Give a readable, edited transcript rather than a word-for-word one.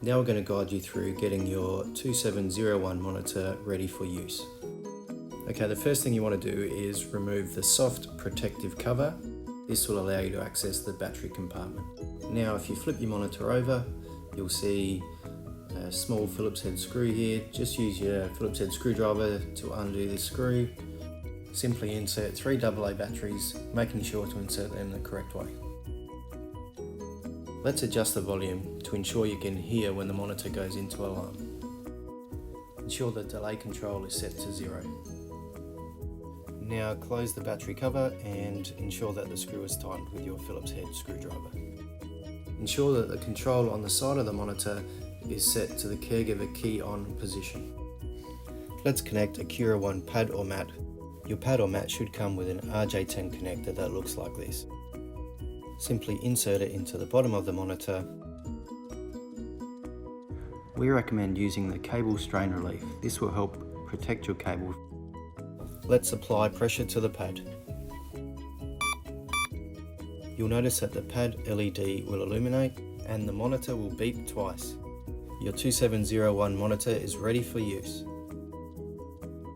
Now we're going to guide you through getting your 2701 monitor ready for use. Okay, the first thing you want to do is remove the soft protective cover. This will allow you to access the battery compartment. Now if you flip your monitor over, you'll see a small Phillips head screw here. Just use your Phillips head screwdriver to undo this screw. Simply insert 3 AA batteries, making sure to insert them the correct way. Let's adjust the volume to ensure you can hear when the monitor goes into alarm. Ensure the delay control is set to 0. Now close the battery cover and ensure that the screw is tightened with your Phillips head screwdriver. Ensure that the control on the side of the monitor is set to the caregiver key on position. Let's connect a Cura1 pad or mat. Your pad or mat should come with an RJ10 connector that looks like this. Simply insert it into the bottom of the monitor. We recommend using the cable strain relief. This will help protect your cable. Let's apply pressure to the pad. You'll notice that the pad LED will illuminate and the monitor will beep twice. Your 2701 monitor is ready for use.